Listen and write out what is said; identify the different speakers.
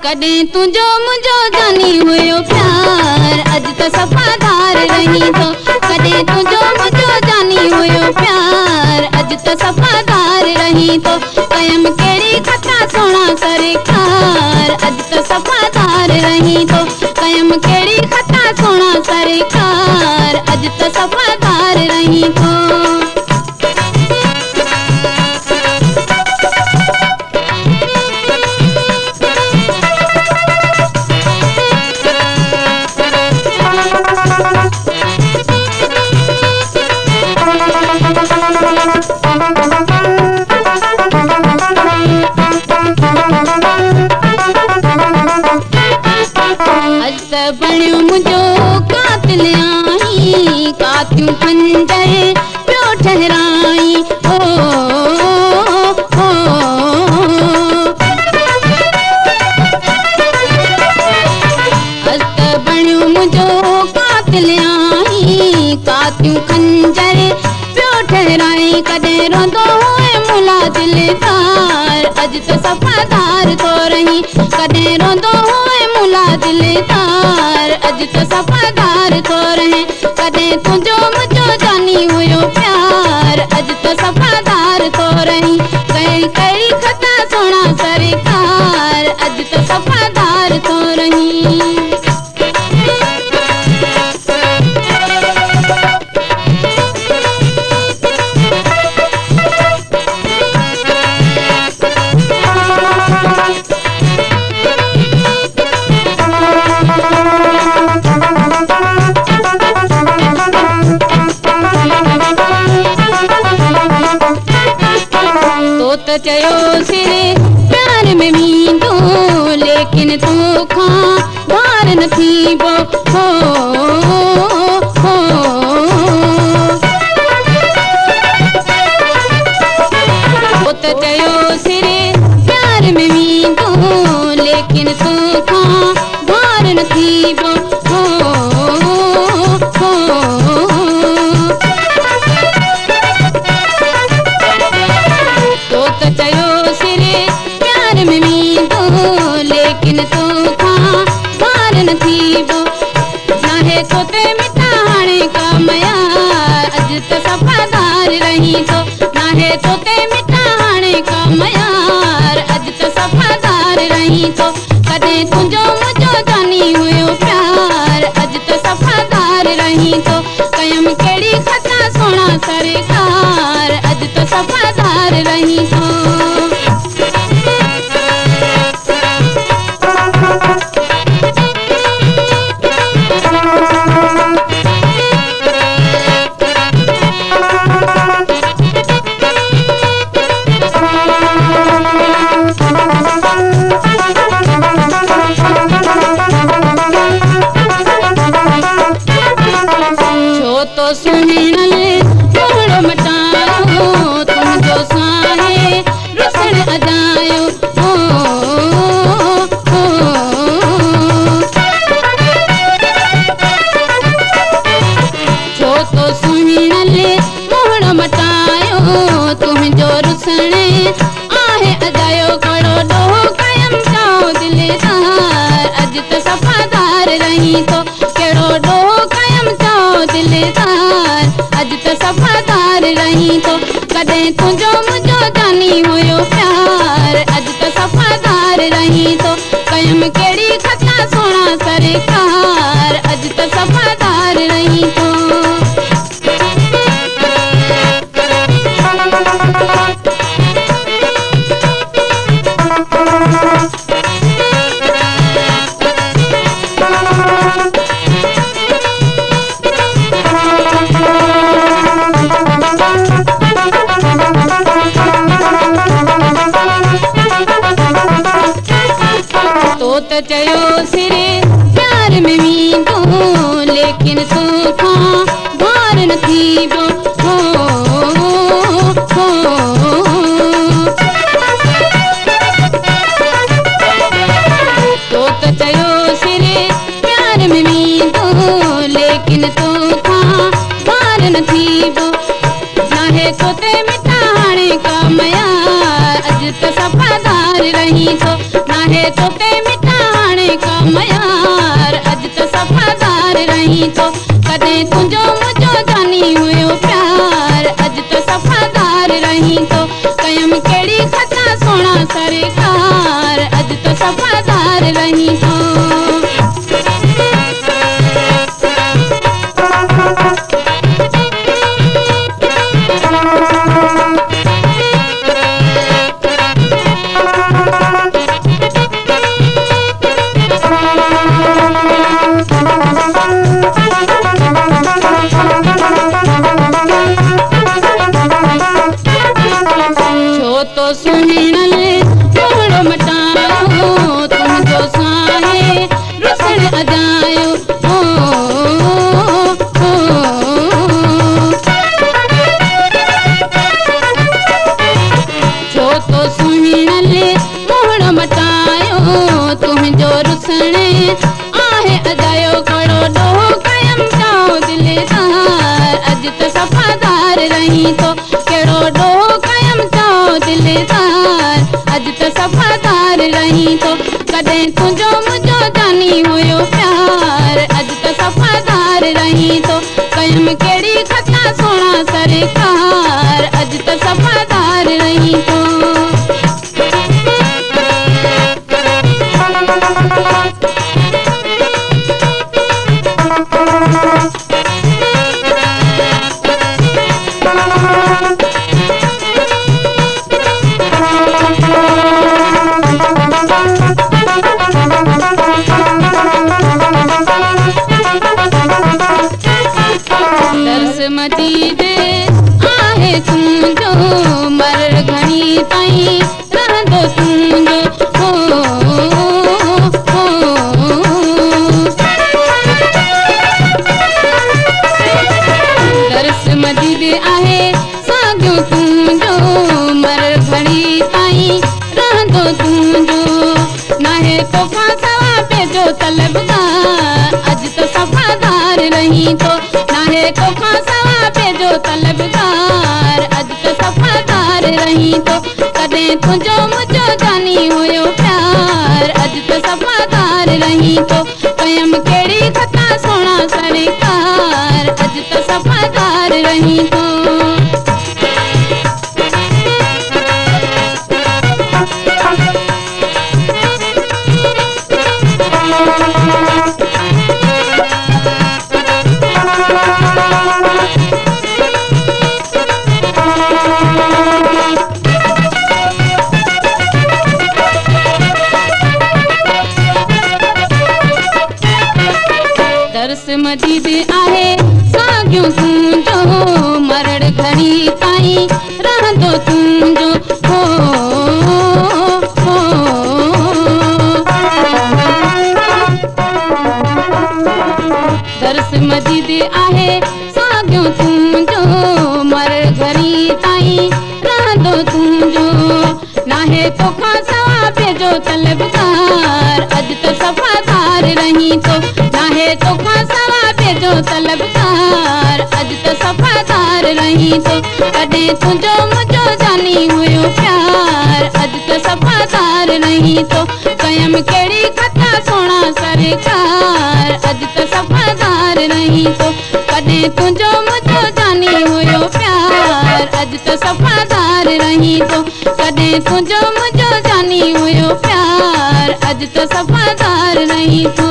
Speaker 1: कॾहिं तुंहिंजो मुंहिंजो जानी हुयो प्यार, अॼु त सफ़ादार रही थो। कॾहिं तुंहिंजो मुंहिंजो जानी हुयो प्यार, अॼु त सफ़ादार रही थो। कयम कहिड़ी खता सोना सरकार, अॼु त सफ़ादार रही थो। कयम कहिड़ी खता सोना सरकार, अॼु त सफ़ादार रही थो। बणियो मुंहिंजो कातिल आई, कातियूं खंजर पियो ठहराई। हो बणियो मुंहिंजो कातिल आई, कातियूं खंजर पियो ठहराई। कॾहिं रोंदो हुए मुला दिलदार, अॼु त सफ़ादार थो रही। कॾहिं रोंदो हुए मुला दिलदार, अॼु त सफ़ादार थो रहे। कॾहिं तुंहिंजो मुंहिंजो जानी हुयो प्यार, अॼु त सफ़ादार थो रही। कहिड़ी कहिड़ी खता सोना सरकार, अॼु त सफ़ादार थो रही। चयो सिरे प्यार में वींदो, लेकिन तोखां बार न थींदो। चयो सिरे प्यार में वींदो, लेकिन तोखां बार न थींदो। लेकिन तोखां बार न थींदो। नाहे तोते मिटा हाणे कामयार, अॼु त सफ़ादार रही थो। नाहे तोते मिटा हाणे कामयार, अॼु त सफ़ादार रही थो। कॾहिं तुंहिंजो मुंहिंजो जानी हुयो प्यार, अॼु त सफ़ादार रही थो। कयम कहिड़ी खता सोना सरकार, अॼु त सफ़ादार रही थो। तो सुहिणल मोड़ मटायो, तुंहिंजो साहे रुसण अजायो। छो तो सुहिणल मोड़ मटायो, तुंहिंजो रुसण आहे अजायो। कड़ो ॾोहो कयम चाहो दिलदार, अॼु त सफ़ादार रही थो। कहिड़ो ॾोहो कयम चाहो दिलदार, अॼु त सफ़ादार रही थो। कॾहिं तुंहिंजो मुंहिंजो जानी हुयो प्यार, अॼु त सफ़ादार रही थो। कयम कहिड़ी खता सोना सरकार, अॼु त सफ़ादार रही थो। तो चयो सिरे प्यार में वींदो, लेकिन तोखां बार न थींदो। तो चयो सिरे प्यार में वींदो, लेकिन तोखां बार न थींदो। नाहे तोते मिटा हाणे कामयार, अॼु त सफ़ादार रही थो। नाहे तोते मिटा कॾहिं तुंहिंजो मुंहिंजो जानी हुयो प्यार अॼु त सफ़ादार रही थो कयमि कहिड़ी खता सोना सरकार अॼु त सफ़ादार रही थो दर्स मदीद आहे तुंहिंजो मर घणी ताईं रहंदो तुंहिंजो दर्स मदीद आहे साॻियो तुंहिंजो मर घणी ताईं रहंदो तुंहिंजो नाहे तोखां सवा पंहिंजो तलबगार अॼु त सफ़ादार रही थो नाहे तोखां सवा पंहिंजो तलबगार अॼु त सफ़ादार रही थो कॾहिं तुंहिंजो मुंहिंजो जानी हुयो प्यार अॼु त सफ़ादार रही थो कयमि कहिड़ी खता सोना सरकार अॼु त सफ़ादार रही थो दर्स मदीद आहे साॻियो तुंहिंजो मरड़ घणी ताईं रहंदो तुंहिंजो दर्स मदीद आहे साॻियो तुंहिंजो मरड़ घणी ताईं रहंदो तुंहिंजो नाहे तोखां सवा पंहिंजो तलबगार अॼु त सफ़ादार रही थो नाहे तोखां सवा पंहिंजो तलबगार अॼु त सफ़ादार रही थो कॾहिं तुंहिंजो मुंहिंजो जानी हुयो प्यार अॼु त सफ़ादार रही थो कयमि कहिड़ी खता सोना सरकार अॼु त सफ़ादार रही थो कॾहिं तुंहिंजो मुंहिंजो जानी हुयो प्यार अॼु त सफ़ादार रही थो कॾहिं तुंहिंजो मुंहिंजो जानी हुयो प्यार अॼु त सफ़ादार रही थो